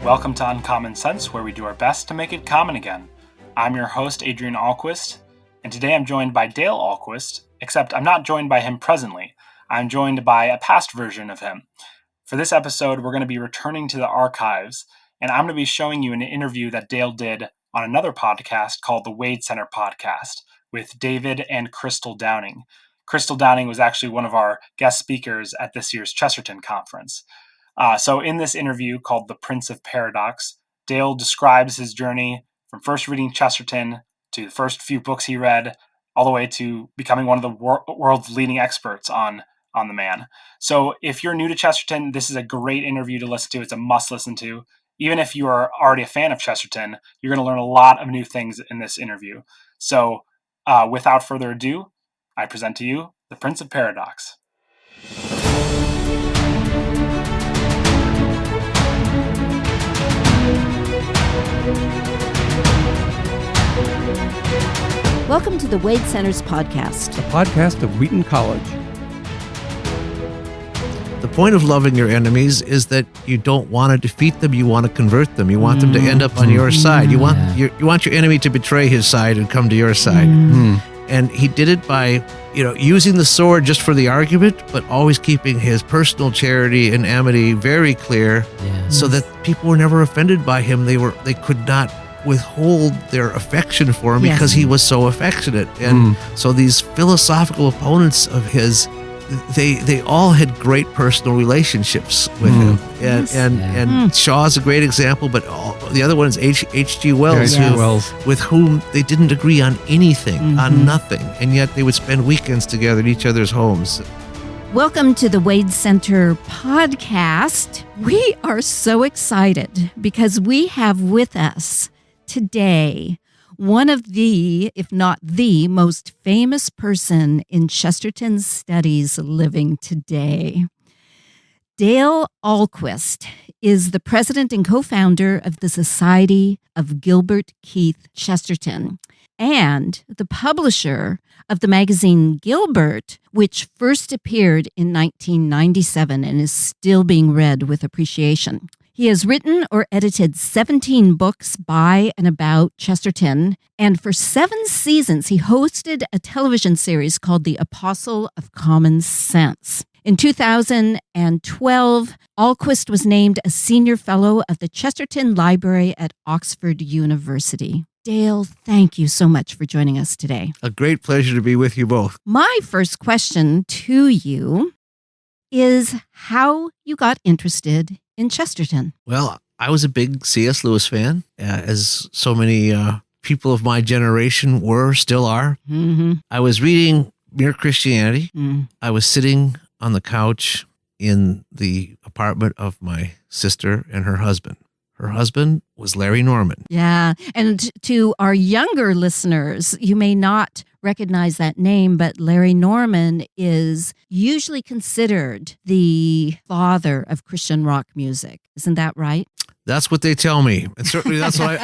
Welcome to Uncommon Sense, where we do our best to make it common again. I'm your host, Dale Ahlquist, and today I'm joined by Dale Ahlquist, except I'm not joined by him presently. I'm joined by a past version of him. For this episode, we're going to be returning to the archives, and I'm going to be showing you an interview that Dale did on another podcast called the Wade Center Podcast with David and Crystal Downing. Crystal Downing was actually one of our guest speakers at this year's Chesterton conference. So in this interview called The Prince of Paradox, Dale describes his journey from first reading Chesterton to the first few books he read, all the way to becoming one of the world's leading experts on the man. So if you're new to Chesterton, this is a great interview to listen to. It's a must listen to. Even if you are already a fan of Chesterton, you're going to learn a lot of new things in this interview. So without further ado, I present to you The Prince of Paradox. Welcome to the Wade Center's podcast. A podcast of Wheaton College. The point of loving your enemies is that you don't want to defeat them, you want to convert them. You want them to end up on your side. You want your enemy to betray his side and come to your side. And he did it by, using the sword just for the argument, but always keeping his personal charity and amity very clear, so that people were never offended by him. They could not withhold their affection for him because he was so affectionate. And so these philosophical opponents of his, they all had great personal relationships with him. And Shaw's a great example, but the other one is H.G. Wells, with whom they didn't agree on anything, on nothing, and yet they would spend weekends together at each other's homes. Welcome to the Wade Center podcast. We are so excited because we have with us today one of the, if not the most famous person in Chesterton's studies living today. Dale Ahlquist is the president and co-founder of the Society of Gilbert Keith Chesterton and the publisher of the magazine Gilbert, which first appeared in 1997 and is still being read with appreciation. He has written or edited 17 books by and about Chesterton, and for 7 seasons, he hosted a television series called The Apostle of Common Sense. In 2012, Ahlquist was named a senior fellow of the Chesterton Library at Oxford University. Dale, thank you so much for joining us today. A great pleasure to be with you both. My first question to you is how you got interested in Chesterton. Well, I was a big C.S. Lewis fan, as so many people of my generation still are. I was reading Mere Christianity. I was sitting on the couch in the apartment of my sister and her husband. Her husband was Larry Norman. Yeah, and to our younger listeners, you may not recognize that name, but Larry Norman is usually considered the father of Christian rock music. Isn't that right? That's what they tell me. And certainly that's what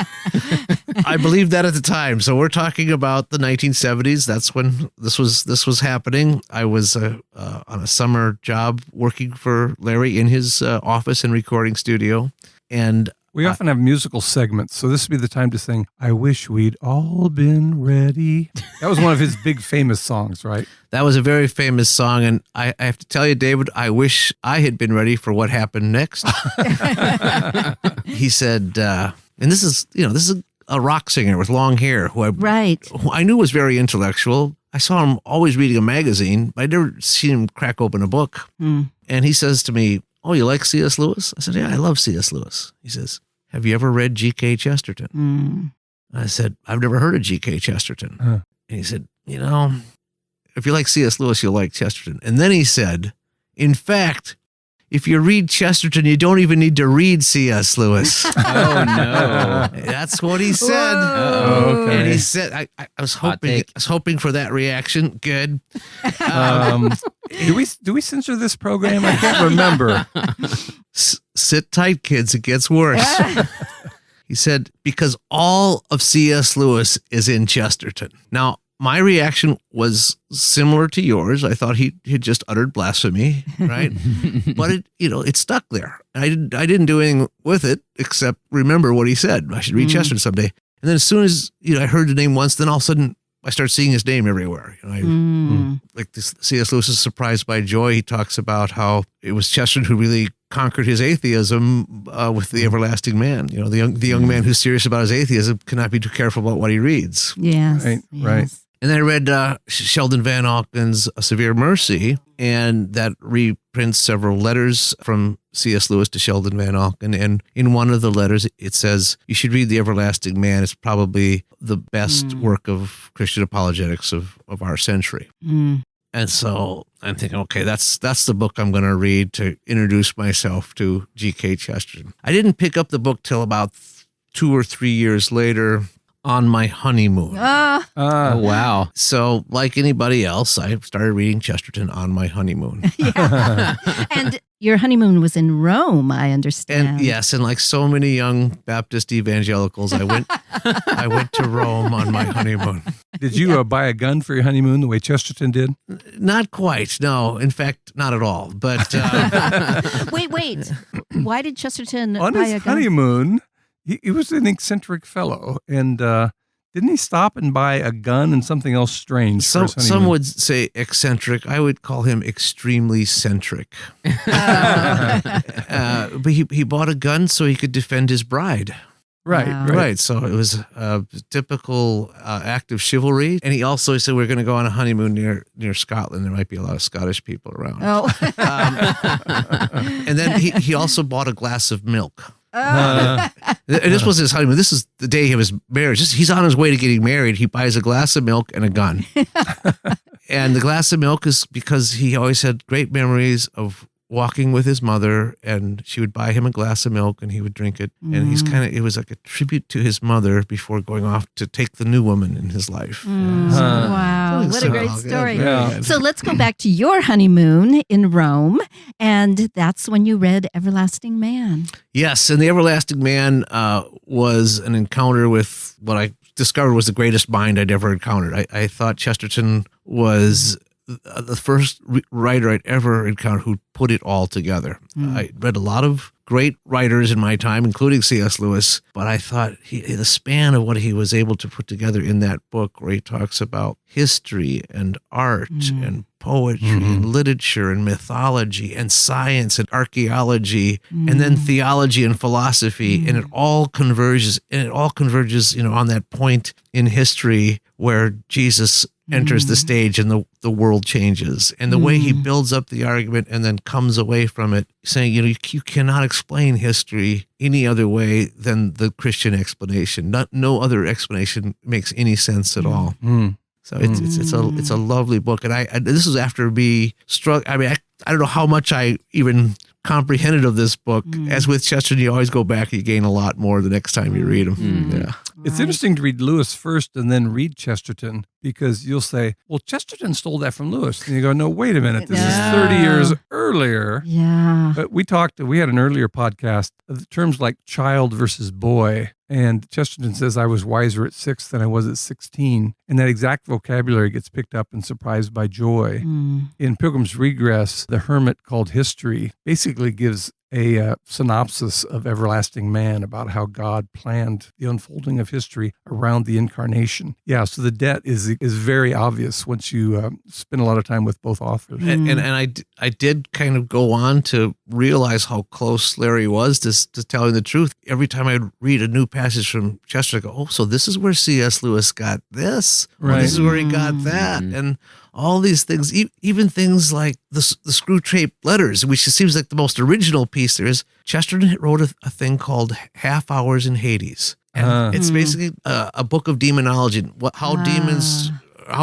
I believed that at the time. So we're talking about the 1970s. That's when this was happening. I was on a summer job working for Larry in his office and recording studio. And we often have musical segments, so this would be the time to sing, I Wish We'd All Been Ready. That was one of his big famous songs, right? That was a very famous song, and I have to tell you, David, I wish I had been ready for what happened next. He said, and this is a rock singer with long hair who I knew was very intellectual. I saw him always reading a magazine, but I'd never seen him crack open a book. And he says to me, "Oh, you like C.S. Lewis?" I said, "Yeah, I love C.S. Lewis." He says, "Have you ever read G.K. Chesterton?" I said, "I've never heard of G.K. Chesterton." And he said, "If you like C.S. Lewis, you'll like Chesterton." And then he said, "In fact, if you read Chesterton, you don't even need to read C.S. Lewis." Oh, no. That's what he said. Okay. And he said, I was hoping for that reaction. Good. Do we censor this program? I can't remember. Sit tight, kids. It gets worse. He said, because all of C.S. Lewis is in Chesterton. Now, my reaction was similar to yours. I thought he had just uttered blasphemy, right? But it stuck there. I didn't do anything with it except remember what he said. I should read Chesterton someday. And then as soon as I heard the name once, then all of a sudden I started seeing his name everywhere. Like this, C.S. Lewis is Surprised by Joy. He talks about how it was Chesterton who really conquered his atheism with The Everlasting Man. The young man who's serious about his atheism cannot be too careful about what he reads. Yes. Right. And then I read Sheldon Van Auken's A Severe Mercy, and that reprints several letters from C.S. Lewis to Sheldon Van Auken. And in one of the letters, it says, you should read The Everlasting Man. It's probably the best work of Christian apologetics of our century. And so I'm thinking, okay, that's the book I'm going to read to introduce myself to G.K. Chesterton. I didn't pick up the book till about 2 or 3 years later, on my honeymoon. Oh, wow. So like anybody else, I started reading Chesterton on my honeymoon. And your honeymoon was in Rome, I understand. And yes, and like so many young Baptist evangelicals, I went to Rome on my honeymoon. Did you buy a gun for your honeymoon the way Chesterton did? Not quite, no. In fact, not at all. But Wait. Why did Chesterton on buy his a gun? honeymoon? He was an eccentric fellow, and didn't he stop and buy a gun and something else strange? Some would say eccentric. I would call him extremely centric. But he bought a gun so he could defend his bride. Right. So it was a typical act of chivalry. And he also said, we're going to go on a honeymoon near Scotland. There might be a lot of Scottish people around. Oh. And then he also bought a glass of milk. And this was his honeymoon. This is the day of his marriage. He's on his way to getting married. He buys a glass of milk and a gun. And the glass of milk is because he always had great memories of walking with his mother, and she would buy him a glass of milk and he would drink it. And it was like a tribute to his mother before going off to take the new woman in his life. Wow, what a great story. Yeah. So let's go back to your honeymoon in Rome, and that's when you read Everlasting Man. Yes, and The Everlasting Man was an encounter with what I discovered was the greatest mind I'd ever encountered. I thought Chesterton was the first writer I'd ever encountered who put it all together. I read a lot of great writers in my time, including C.S. Lewis, but I thought the span of what he was able to put together in that book, where he talks about history and art and poetry and literature and mythology and science and archaeology and then theology and philosophy, and it all converges on that point in history where Jesus enters the stage and the world changes. And the way he builds up the argument and then comes away from it saying, you cannot explain history any other way than the Christian explanation. No other explanation makes any sense at all. So it's a lovely book. And this is after me struck. I mean, I don't know how much I even comprehended of this book. As with Chesterton, you always go back and you gain a lot more the next time you read him. Yeah. It's interesting to read Lewis first and then read Chesterton, because you'll say, well, Chesterton stole that from Lewis. And you go, no, wait a minute. This is 30 years earlier. Yeah. But we had an earlier podcast of terms like child versus boy. And Chesterton says, I was wiser at 6 than I was at 16. And that exact vocabulary gets picked up in Surprised by Joy. In Pilgrim's Regress, the hermit called History basically gives a synopsis of Everlasting Man about how God planned the unfolding of history around the incarnation. Yeah, so the debt is very obvious once you spend a lot of time with both authors. And I did kind of go on to realize how close Larry was to telling the truth. Every time I read a new passage from Chester, I go, oh, so this is where C.S. Lewis got this. Right. This is where he got that. And all these things, even things like the screw-shaped letters, which seems like the most original piece there is. Chesterton wrote a thing called Half Hours in Hades. And it's basically a book of demonology, how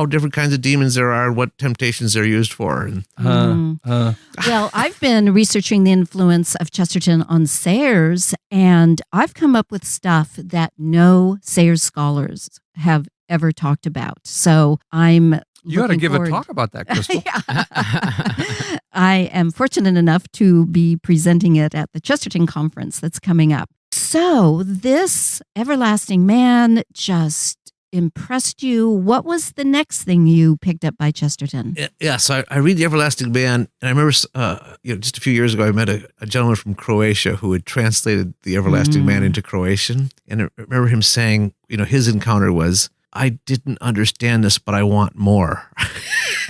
different kinds of demons there are, and what temptations they're used for. Well, I've been researching the influence of Chesterton on Sayers, and I've come up with stuff that no Sayers scholars have ever talked about. So you ought to give a talk about that, Crystal. I am fortunate enough to be presenting it at the Chesterton conference that's coming up. So this Everlasting Man just impressed you. What was the next thing you picked up by Chesterton? Yeah, so I read The Everlasting Man, and I remember just a few years ago I met a gentleman from Croatia who had translated The Everlasting Man into Croatian, and I remember him saying, his encounter was, I didn't understand this, but I want more.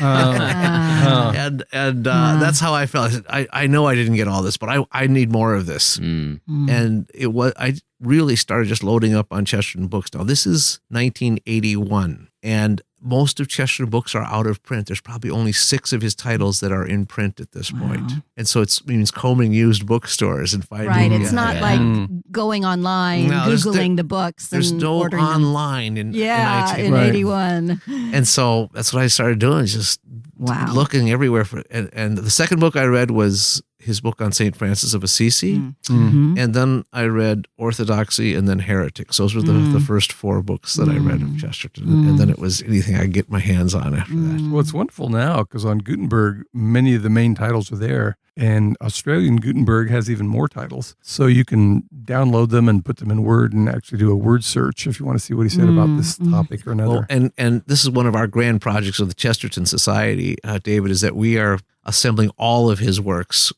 And that's how I felt. I know I didn't get all this, but I need more of this. And I really started just loading up on Chesterton books. Now, this is 1981, and most of Chesterton books are out of print. There's probably only 6 of his titles that are in print at this point. And so it means combing used bookstores and finding. Right, it's not like going online, Googling the books. There's no online in 81. And so that's what I started doing, just looking everywhere for. And the second book I read was his book on St. Francis of Assisi. And then I read Orthodoxy and then Heretics. Those were the first 4 books that I read of Chesterton. And then it was anything I could get my hands on after that. Well, it's wonderful now because on Gutenberg, many of the main titles are there. And Australian Gutenberg has even more titles. So you can download them and put them in Word and actually do a word search if you want to see what he said about this topic or another. Well, and this is one of our grand projects of the Chesterton Society, David, is that we are assembling all of his works,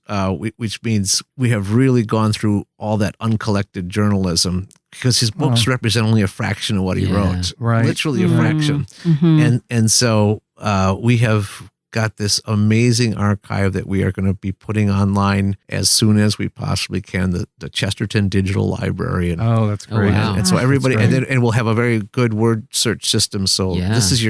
which means we have really gone through all that uncollected journalism because his books represent only a fraction of what he wrote, literally a fraction. And so we have got this amazing archive that we are going to be putting online as soon as we possibly can, the Chesterton Digital Library. And, that's great. And so everybody, and we'll have a very good word search system. So this is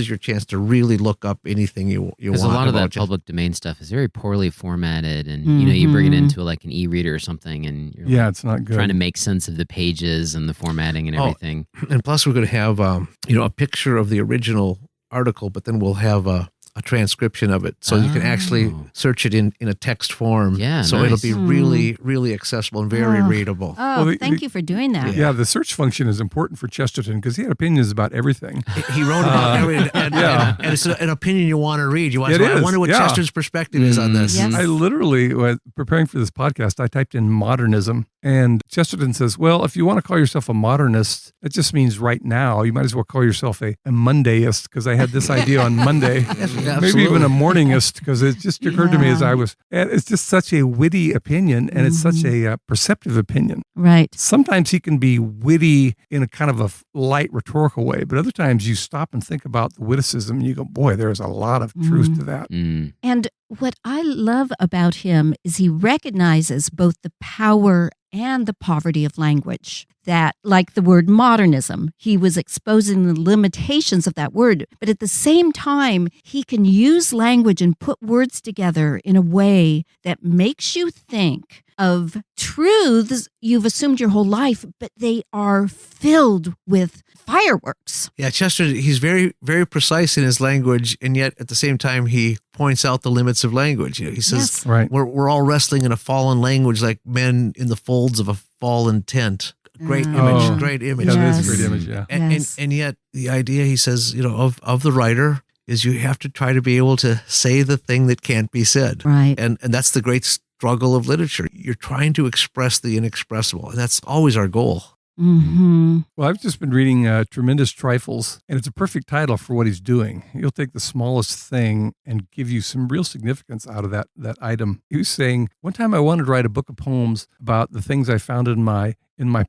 your chance to really look up anything you want. Because a lot of that public domain stuff is very poorly formatted, and you bring it into like an e-reader or something, and you're it's not good. Trying to make sense of the pages and the formatting and everything. And plus, we're going to have a picture of the original article, but then we'll have a transcription of it, so you can actually search it in a text form. So it'll be really, really accessible and very readable. Thank you for doing that. Yeah, the search function is important for Chesterton because he had opinions about everything. He wrote about everything, and it's an opinion you want to read. I wonder what Chesterton's perspective is on this. Yes. I literally, preparing for this podcast, I typed in modernism, and Chesterton says, well, if you want to call yourself a modernist, it just means right now. You might as well call yourself a Mondayist, because I had this idea on Monday. Maybe even a morningist, because it just occurred to me as I was, it's just such a witty opinion, and it's such a perceptive opinion. Right. Sometimes he can be witty in a kind of a light rhetorical way, but other times you stop and think about the witticism and you go, boy, there's a lot of truth to that. And what I love about him is he recognizes both the power and the poverty of language. That, like the word modernism, he was exposing the limitations of that word. But at the same time, he can use language and put words together in a way that makes you think of truths you've assumed your whole life, but they are filled with fireworks. Yeah, Chesterton, he's very, very precise in his language, and yet at the same time, he points out the limits of language. He says, we're all wrestling in a fallen language like men in the folds of a fallen tent. Great image, great image. Yeah, that is a great image, yeah. And yet the idea, he says, of the writer is you have to try to be able to say the thing that can't be said. Right. And that's the great struggle of literature. You're trying to express the inexpressible, and that's always our goal. Well, I've just been reading Tremendous Trifles, and it's a perfect title for what he's doing. He'll take the smallest thing and give you some real significance out of that item. He was saying, one time I wanted to write a book of poems about the things I found in my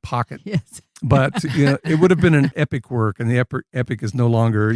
pocket. Yes. But it would have been an epic work, and the epic is no longer,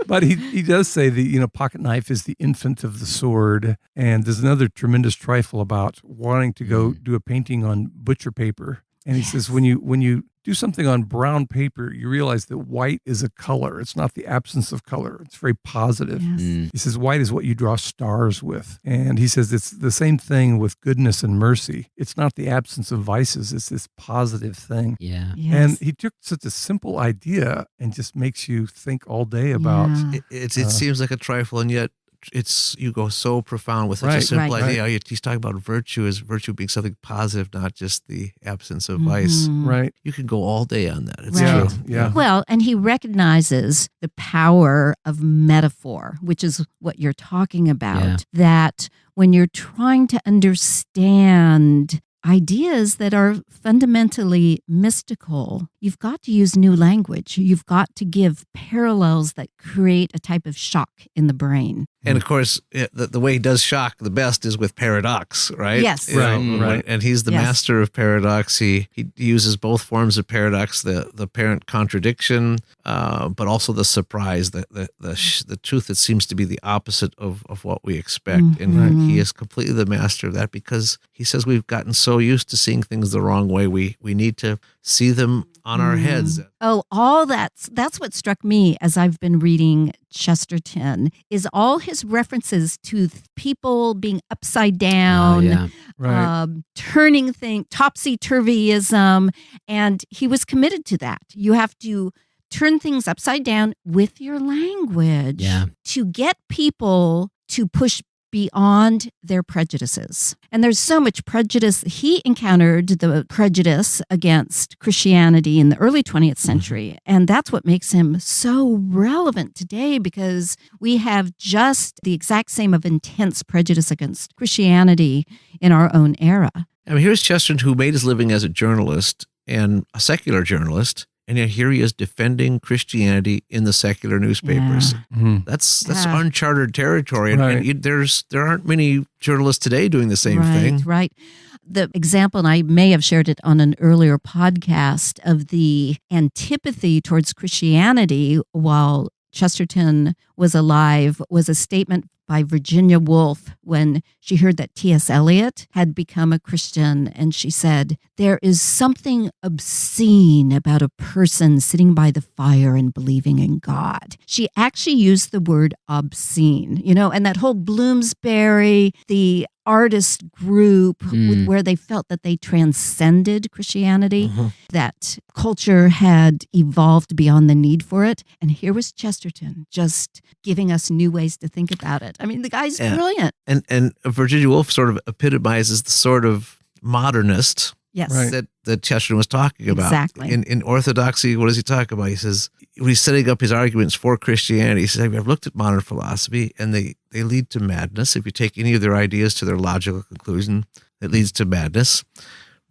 But he does say the pocket knife is the infant of the sword, and there's another tremendous trifle about wanting to go do a painting on butcher paper. And he says, when you do something on brown paper, you realize that white is a color. It's not the absence of color. It's very positive. Yes. He says, white is what you draw stars with. And he says, it's the same thing with goodness and mercy. It's not the absence of vices. It's this positive thing. Yeah. Yes. And he took such a simple idea and just makes you think all day about. It seems like a trifle, and yet you go so profound with such a simple idea. He's talking about virtue as virtue being something positive, not just the absence of vice. Right. You can go all day on that. It's Right. true. Yeah. Well, and he recognizes the power of metaphor, which is what you're talking about. Yeah. That when you're trying to understand ideas that are fundamentally mystical, you've got to use new language. You've got to give parallels that create a type of shock in the brain. And of course, the way he does shock the best is with paradox, right? Yes. Right. And he's the master of paradox. He uses both forms of paradox, the apparent contradiction, but also the surprise, the truth that seems to be the opposite of what we expect. And he is completely the master of that, because he says we've gotten so used to seeing things the wrong way. We need to see them on our heads. Oh, all that's what struck me as I've been reading Chesterton is all his references to people being upside down, turning things, topsy-turvyism, and he was committed to that. You have to turn things upside down with your language to get people to push beyond their prejudices. And there's so much prejudice. He encountered the prejudice against Christianity in the early 20th century. And that's what makes him so relevant today, because we have just the exact same of intense prejudice against Christianity in our own era. I mean, here's Chesterton, who made his living as a journalist and a secular journalist. And yet here he is defending Christianity in the secular newspapers. That's uncharted territory. And there aren't many journalists today doing the same thing. Right. The example, and I may have shared it on an earlier podcast, of the antipathy towards Christianity while Chesterton was alive was a statement by Virginia Woolf when she heard that T.S. Eliot had become a Christian, and she said, "There is something obscene about a person sitting by the fire and believing in God." She actually used the word obscene, and that whole Bloomsbury, the artist group where they felt that they transcended Christianity, that culture had evolved beyond the need for it. And here was Chesterton just giving us new ways to think about it. I mean, the guy's brilliant. And Virginia Woolf sort of epitomizes the sort of modernist that Chesterton was talking about. Exactly. In Orthodoxy, what does he talk about? He says, when he's setting up his arguments for Christianity, he says, I've looked at modern philosophy, and they lead to madness. If you take any of their ideas to their logical conclusion, it leads to madness.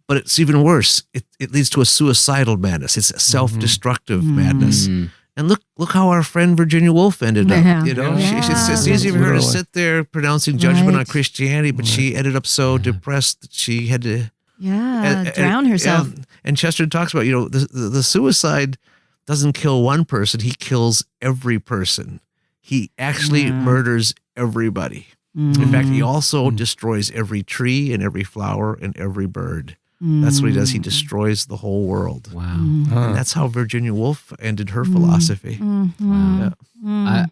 But it's even worse. It leads to a suicidal madness. It's a self-destructive madness. And look how our friend Virginia Woolf ended up. It's easy for her to sit there pronouncing judgment on Christianity, but she ended up so depressed that she had to drown herself. And Chesterton talks about, the suicide doesn't kill one person; he kills every person. He actually murders everybody. In fact, he also destroys every tree and every flower and every bird. That's what he does. He destroys the whole world. Wow. And that's how Virginia Woolf ended her philosophy. Wow.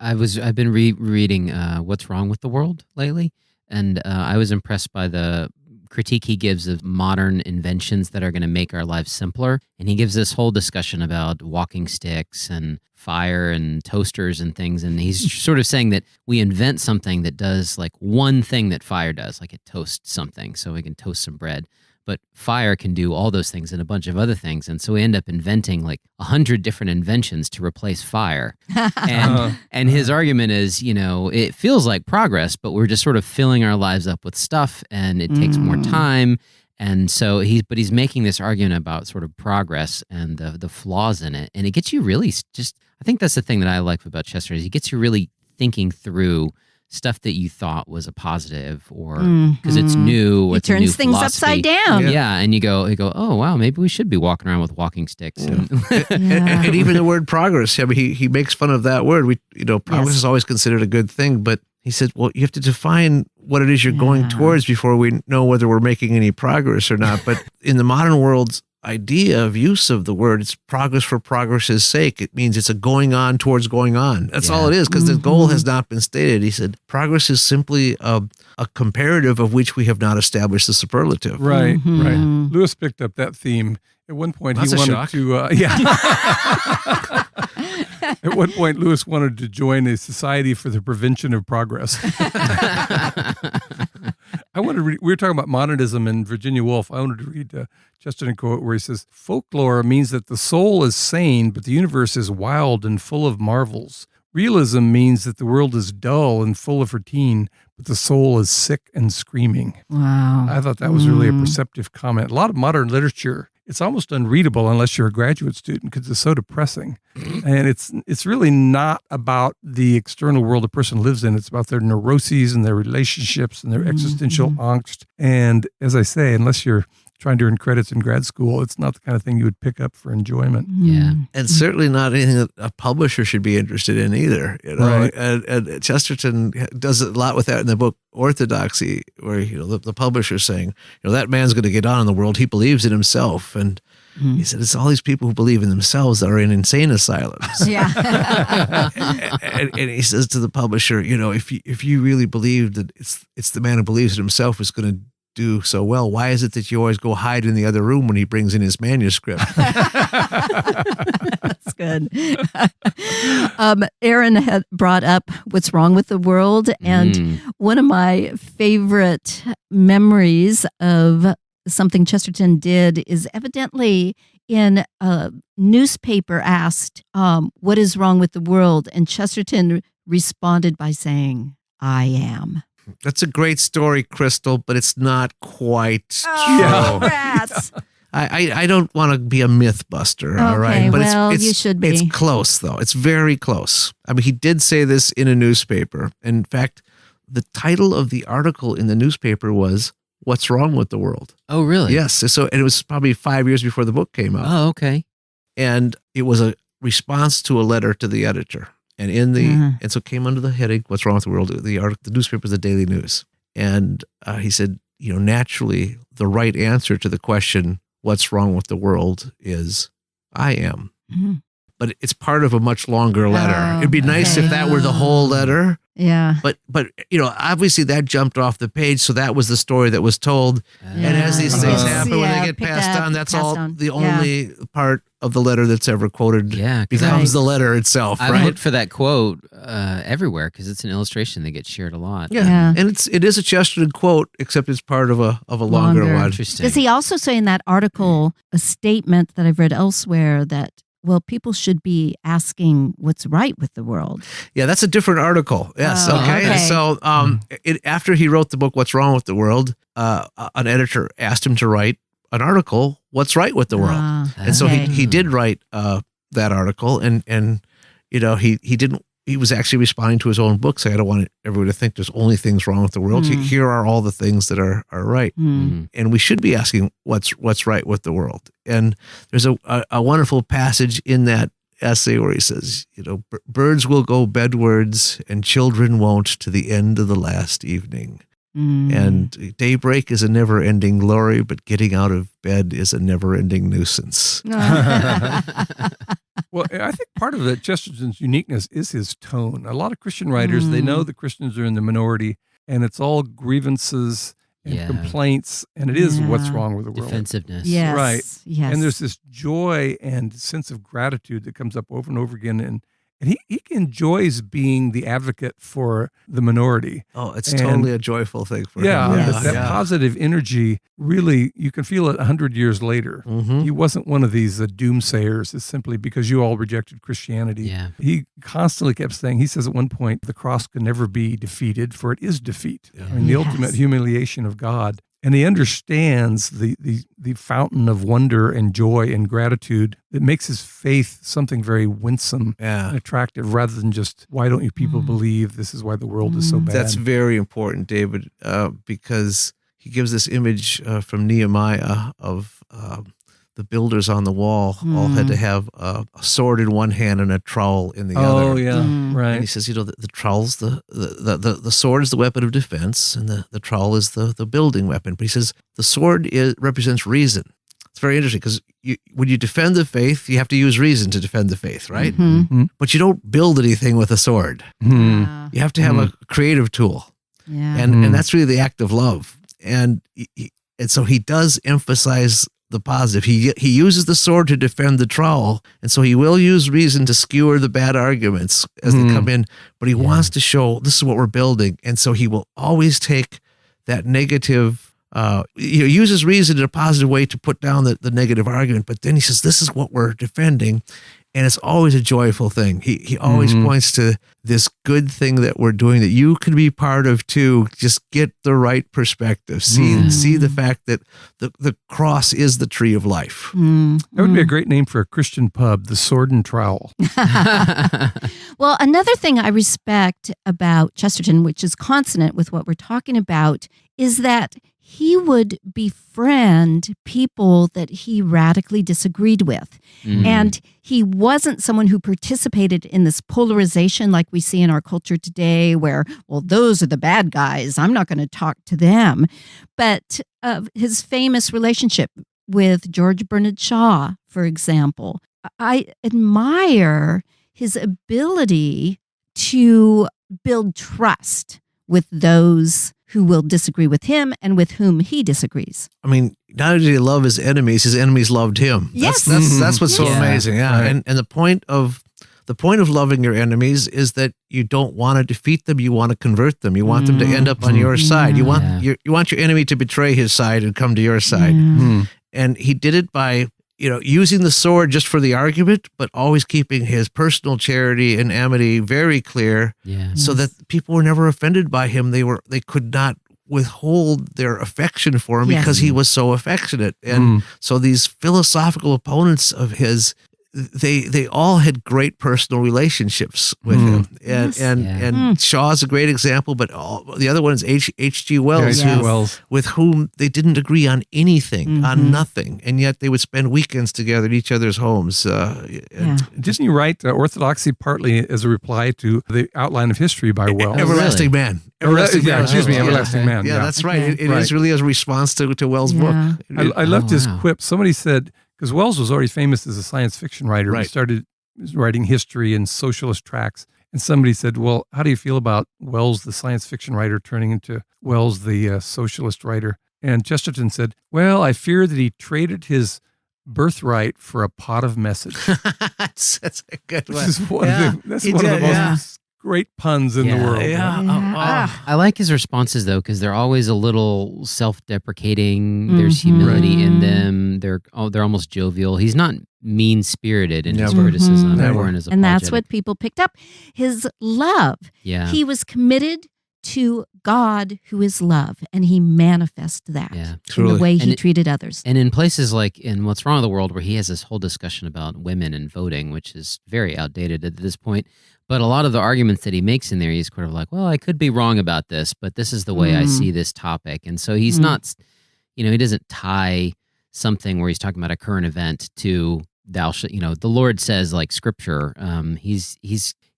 I've been rereading What's Wrong with the World lately, and I was impressed by the critique he gives of modern inventions that are going to make our lives simpler. And he gives this whole discussion about walking sticks and fire and toasters and things. And he's sort of saying that we invent something that does like one thing that fire does, like it toasts something, so we can toast some bread. But fire can do all those things and a bunch of other things. And so we end up inventing like 100 different inventions to replace fire. And his argument is, it feels like progress, but we're just sort of filling our lives up with stuff, and it takes more time. And so he's making this argument about sort of progress and the flaws in it. And it gets you really I think that's the thing that I like about Chester, is he gets you really thinking through stuff that you thought was a positive, or because it's new, or it turns things upside down. Yeah, and you go, oh wow, maybe we should be walking around with walking sticks. And even the word progress. I mean, he makes fun of that word. Progress is always considered a good thing, but he said, well, you have to define what it is you're going towards before we know whether we're making any progress or not. But in the modern world's idea of use of the word, it's progress for progress's sake. It means it's a going on towards going on. That's all it is, because the goal has not been stated. He said progress is simply a comparative of which we have not established the superlative. Right. Lewis picked up that theme. At one point, he wanted to. At one point, Lewis wanted to join a society for the prevention of progress. We were talking about modernism and Virginia Woolf. I wanted to read a Chesterton quote where he says, "Folklore means that the soul is sane, but the universe is wild and full of marvels. Realism means that the world is dull and full of routine, but the soul is sick and screaming." Wow. I thought that was really a perceptive comment. A lot of modern literature it's almost unreadable unless you're a graduate student because it's so depressing. And it's really not about the external world a person lives in. It's about their neuroses and their relationships and their existential angst. And as I say, unless you're trying to earn credits in grad school, it's not the kind of thing you would pick up for enjoyment. Yeah. And certainly not anything that a publisher should be interested in either. Right. And Chesterton does a lot with that in the book Orthodoxy, where the publisher's saying, that man's going to get on in the world. He believes in himself. And he said, it's all these people who believe in themselves that are in insane asylums. Yeah. and he says to the publisher, if you really believe that it's the man who believes in himself who's going to do so well, why is it that you always go hide in the other room when he brings in his manuscript? That's good. Aaron had brought up what's wrong with the world, and one of my favorite memories of something Chesterton did is evidently in a newspaper asked, what is wrong with the world? And Chesterton responded by saying, I am. That's a great story, Crystal, but it's not quite true. Rats. I don't want to be a myth buster, all right? But you should be. It's close, though. It's very close. I mean, he did say this in a newspaper. In fact, the title of the article in the newspaper was, What's Wrong with the World? Oh, really? Yes. And it was probably 5 years before the book came out. Oh, okay. And it was a response to a letter to the editor. And and so it came under the heading, What's Wrong with the World? The newspaper is the Daily News. And he said, naturally, the right answer to the question, what's wrong with the world, is I am. But it's part of a much longer letter. It'd be nice if that were the whole letter. Yeah. But obviously that jumped off the page, so that was the story that was told. And as these things happen when they get passed on, that's the only part of the letter that's ever quoted becomes the letter itself, right? I looked for that quote everywhere because it's an illustration that gets shared a lot. Yeah. And it is a Chesterton quote, except it's part of a longer one. Interesting. Does he also say in that article a statement that I've read elsewhere that, well, people should be asking what's right with the world? Yeah, that's a different article. Yes, okay. So after he wrote the book, What's Wrong with the World, an editor asked him to write an article, What's Right with the World? And so he did write that article, and he didn't. He was actually responding to his own book, saying, I don't want everyone to think there's only things wrong with the world. Here are all the things that are right. And we should be asking what's right with the world. And there's a wonderful passage in that essay where he says, birds will go bedwards and children won't to the end of the last evening. And daybreak is a never-ending glory, but getting out of bed is a never-ending nuisance. Well, I think part of Chesterton's uniqueness is his tone. A lot of Christian writers, they know the Christians are in the minority, and it's all grievances and complaints, and it is what's wrong with the world. Defensiveness. Yes. Right. Yes. And there's this joy and sense of gratitude that comes up over and over again, and he enjoys being the advocate for the minority. Oh, it's totally a joyful thing for him. That positive energy, really, you can feel it 100 years later. He wasn't one of these doomsayers. It's simply because you all rejected Christianity. Yeah. He constantly kept saying, he says at one point, the cross can never be defeated, for it is defeat. I mean, the ultimate humiliation of God. And he understands the fountain of wonder and joy and gratitude that makes his faith something very winsome and attractive, rather than just, why don't you people believe this is why the world is so bad? That's very important, David, because he gives this image from Nehemiah of the builders on the wall all had to have a sword in one hand and a trowel in the other. Oh, yeah, right. And he says, the trowel's the sword is the weapon of defense, and the trowel is the building weapon. But he says the sword represents reason. It's very interesting because when you defend the faith, you have to use reason to defend the faith, right? But you don't build anything with a sword. You have to have a creative tool. And that's really the act of love. And so he does emphasize the positive. He uses the sword to defend the trowel, and so he will use reason to skewer the bad arguments as they come in, but he wants to show this is what we're building, and so he will always take that negative, he uses reason in a positive way to put down the negative argument, but then he says, this is what we're defending, And it's always a joyful thing. He always points to this good thing that we're doing that you can be part of too. Just get the right perspective. See the fact that the cross is the tree of life. That would be a great name for a Christian pub, the Sword and Trowel. Well, another thing I respect about Chesterton, which is consonant with what we're talking about, is that he would befriend people that he radically disagreed with. And he wasn't someone who participated in this polarization like we see in our culture today where, well, those are the bad guys. I'm not going to talk to them. But his famous relationship with George Bernard Shaw, for example, I admire his ability to build trust with those who will disagree with him and with whom he disagrees. I mean, not only did he love his enemies loved him. Yes. That's what's so amazing. Yeah. Right. And the point of loving your enemies is that you don't want to defeat them. You want to convert them. You want them to end up on your side. You want your enemy to betray his side and come to your side. And he did it by, using the sword just for the argument, but always keeping his personal charity and amity very clear, so that people were never offended by him. They could not withhold their affection for him because he was so affectionate. And so these philosophical opponents of his, they all had great personal relationships with him. And Shaw's a great example, but the other one is H.G. Wells, with whom they didn't agree on anything, on nothing, and yet they would spend weekends together at each other's homes. Didn't you write Orthodoxy partly as a reply to the Outline of History by Wells? Everlasting Man. Everlasting Man. Yeah, that's right. It is really a response to Wells' book. I loved his quip. Somebody said, because Wells was already famous as a science fiction writer. Right. He started writing history and socialist tracts. And somebody said, well, how do you feel about Wells, the science fiction writer, turning into Wells, the socialist writer? And Chesterton said, well, I fear that he traded his birthright for a pot of message. That's a good one. That's one of the most great puns in the world. I like his responses though, because they're always a little self-deprecating. There's humility in them. They're almost jovial. He's not mean-spirited in his criticism or in his apologetic. And that's what people picked up. His love. Yeah. He was committed to God, who is love, and he manifested that in the way he treated others. And in places like in What's Wrong with the World, where he has this whole discussion about women and voting, which is very outdated at this point, but a lot of the arguments that he makes in there, he's kind of like, well, I could be wrong about this, but this is the way I see this topic. And so he's not, he doesn't tie something where he's talking about a current event to the Lord says, like Scripture. He's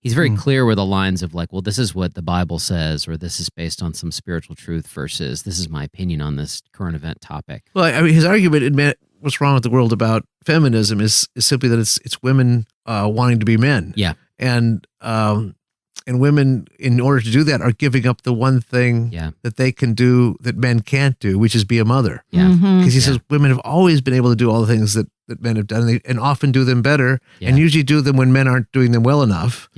very clear with the lines of like, well, this is what the Bible says, or this is based on some spiritual truth versus this is my opinion on this current event topic. Well, I mean, his argument in What's Wrong with the World about feminism is simply that it's women wanting to be men. Yeah. And women, in order to do that, are giving up the one thing that they can do that men can't do, which is be a mother. Yeah. Because he says women have always been able to do all the things that men have done, and often do them better, and usually do them when men aren't doing them well enough,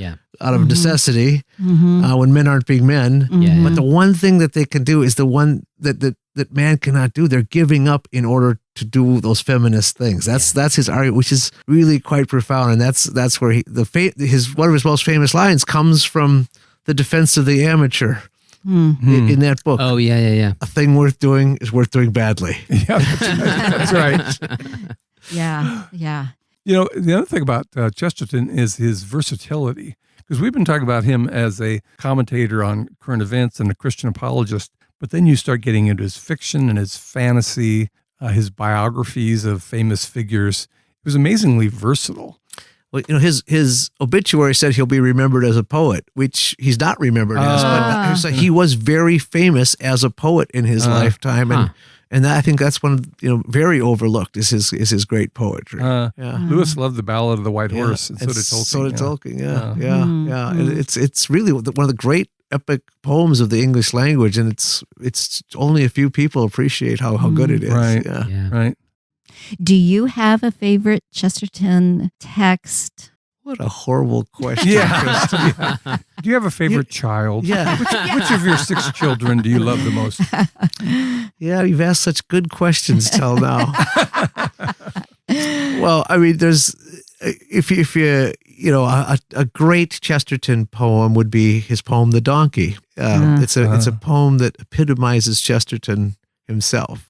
out of necessity, when men aren't being men. But the one thing that they can do is the one that man cannot do. They're giving up in order to do those feminist things. That's his argument, which is really quite profound, and that's where one of his most famous lines comes from the defense of the amateur. In that book. Oh, yeah. A thing worth doing is worth doing badly. Yeah, that's right. Yeah. The other thing about Chesterton is his versatility, because we've been talking about him as a commentator on current events and a Christian apologist, but then you start getting into his fiction and his fantasy, his biographies of famous figures. It was amazingly versatile. Well, his obituary said he'll be remembered as a poet, which he's not remembered as, but he was very famous as a poet in his lifetime, and I think that's one very overlooked is his great poetry. Lewis loved the Ballad of the White Horse, and so did Tolkien. So did Tolkien. Yeah. And it's really one of the great epic poems of the English language, and it's only a few people appreciate how good it is. Right. Right. Do you have a favorite Chesterton text? What a horrible question. Yeah. Do you have a favorite child? Yeah. Which of your 6 children do you love the most? Yeah, you've asked such good questions till now. Well, I mean, if you a great Chesterton poem would be his poem "The Donkey." It's a poem that epitomizes Chesterton himself.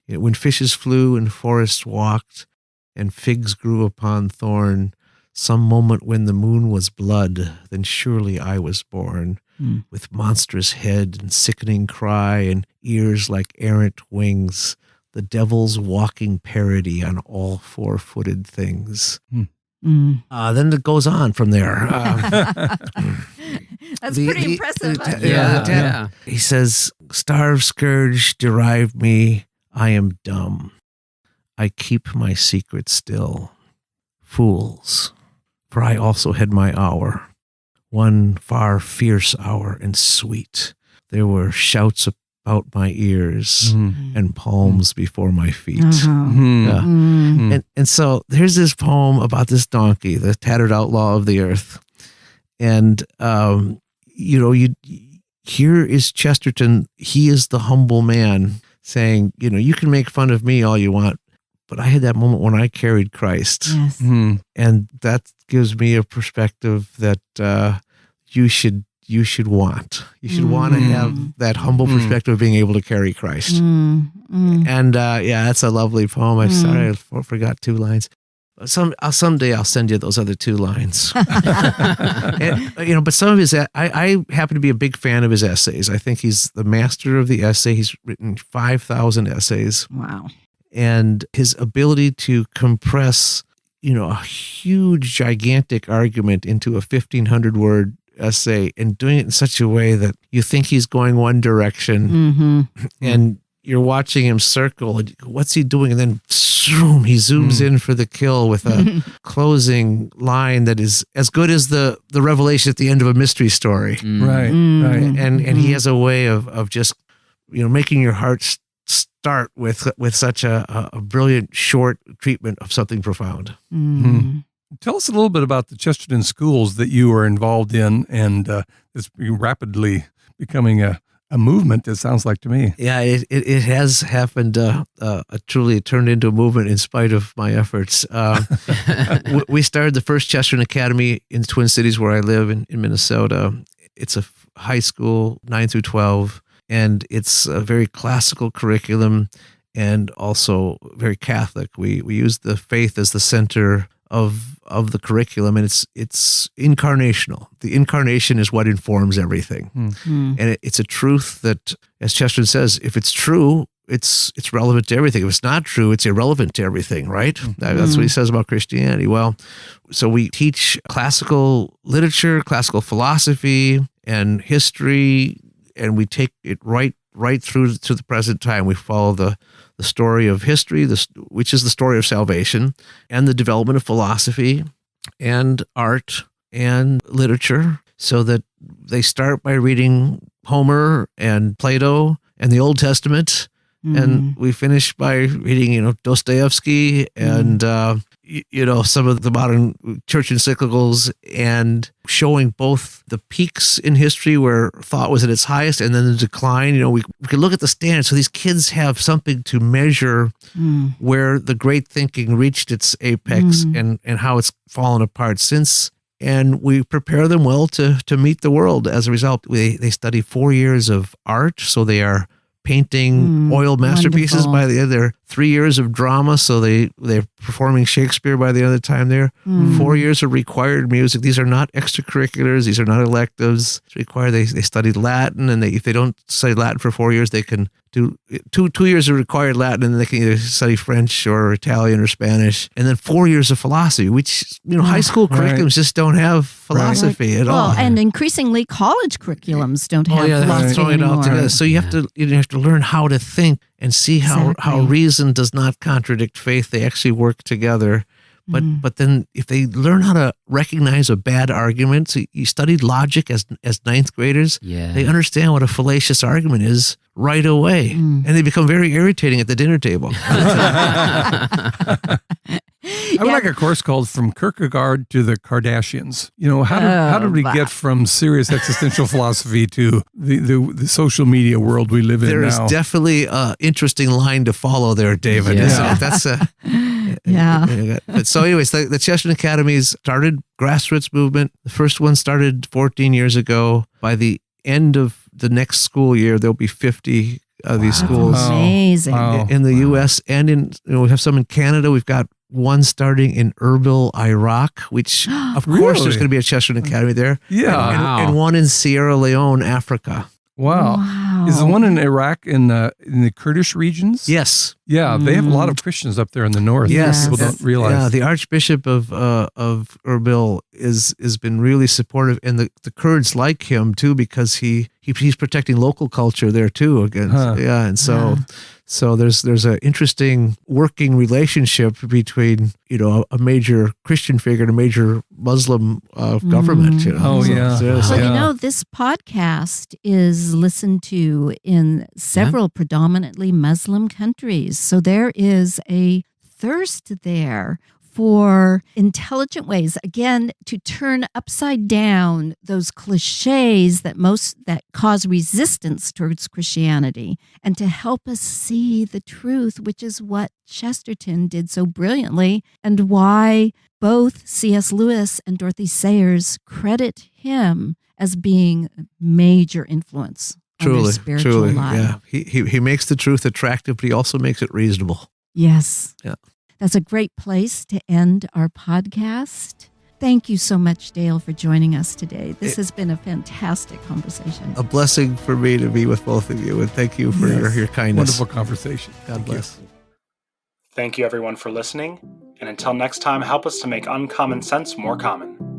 When fishes flew and forests walked, and figs grew upon thorn, some moment when the moon was blood, then surely I was born, with monstrous head and sickening cry and ears like errant wings, the devil's walking parody on all four-footed things. Then it goes on from there. That's pretty impressive. He says, "Starve, scourge, derive me, I am dumb. I keep my secret still. Fools, for I also had my hour, one far fierce hour and sweet. There were shouts about my ears and palms before my feet." And so there's this poem about this donkey, the tattered outlaw of the earth. And, here is Chesterton. He is the humble man saying, you can make fun of me all you want, but I had that moment when I carried Christ. Yes. And that gives me a perspective that you should want. You should want to have that humble perspective of being able to carry Christ. And that's a lovely poem. I'm sorry, I forgot 2 lines. Someday I'll send you those other 2 lines. But some of his, I happen to be a big fan of his essays. I think he's the master of the essay. He's written 5,000 essays. Wow. And his ability to compress, a huge, gigantic argument into a 1,500-word essay and doing it in such a way that you think he's going one direction and you're watching him circle. What's he doing? And then zoom, he zooms in for the kill with a closing line that is as good as the revelation at the end of a mystery story. Right. And he has a way of just, making your heart start with such a brilliant short treatment of something profound. Tell us a little bit about the Chesterton schools that you were involved in, and it's rapidly becoming a movement, it sounds like to me. Yeah, it has happened. Truly turned into a movement in spite of my efforts. We started the first Chesterton Academy in the Twin Cities where I live in Minnesota. It's a high school, 9 through 12, and it's a very classical curriculum and also very Catholic. We use the faith as the center of the curriculum, and it's incarnational. The incarnation is what informs everything. And it's a truth that, as Chesterton says, if it's true, it's relevant to everything. If it's not true, it's irrelevant to everything, right? That's what he says about Christianity. Well, so we teach classical literature, classical philosophy, and history, and we take it right through to the present time. We follow the story of history, which is the story of salvation, and the development of philosophy and art and literature, so that they start by reading Homer and Plato and the Old Testament, and we finish by reading, Dostoevsky and, some of the modern church encyclicals, and showing both the peaks in history where thought was at its highest and then the decline. We can look at the standards. So these kids have something to measure where the great thinking reached its apex and how it's fallen apart since. And we prepare them well to meet the world. As a result, they study 4 years of art, so they are painting oil masterpieces. By the end, they're 3 years of drama, so they're performing Shakespeare by the end of the time there. 4 years of required music. These are not extracurriculars. These are not electives. It's required. They study Latin, and if they don't study Latin for 4 years, they can do 2 years of required Latin, and then they can either study French or Italian or Spanish, and then 4 years of philosophy, which high school curriculums just don't have philosophy at all. Well, and increasingly college curriculums don't have philosophy throwing it all together. So you have to learn how to think and see how reason does not contradict faith. They actually work together. But then if they learn how to recognize a bad argument, so you studied logic as ninth graders, they understand what a fallacious argument is right away. And they become very irritating at the dinner table. I would like a course called From Kierkegaard to the Kardashians. How did we get from serious existential philosophy to the social media world we live in now? There is definitely an interesting line to follow there, David. Yeah. That's Yeah. But so anyways, the Chesterton Academies started grassroots movement. The first one started 14 years ago. By the end of the next school year, there'll be 50 of these schools Amazing. in the U.S. and we have some in Canada. We've got one starting in Erbil, Iraq, which of course there's going to be a Chesterton Academy there. Yeah. And one in Sierra Leone, Africa. Wow. Is the one in Iraq in the Kurdish regions? Yes. Yeah, they have a lot of Christians up there in the north. Yes. People don't realize. Yeah, the Archbishop of Erbil has been really supportive, and the Kurds like him too because he's protecting local culture there too against and so there's an interesting working relationship between a major Christian figure and a major Muslim government. Well, this podcast is listened to in several predominantly Muslim countries. So there is a thirst there for intelligent ways, again, to turn upside down those cliches that cause resistance towards Christianity and to help us see the truth, which is what Chesterton did so brilliantly and why both C.S. Lewis and Dorothy Sayers credit him as being a major influence on their spiritual life. Yeah. He makes the truth attractive, but he also makes it reasonable. Yes. Yeah. That's a great place to end our podcast. Thank you so much, Dale, for joining us today. This has been a fantastic conversation. A blessing for me to be with both of you, and thank you for your kindness. Wonderful conversation. God bless. Thank you, everyone, for listening. And until next time, help us to make uncommon sense more common.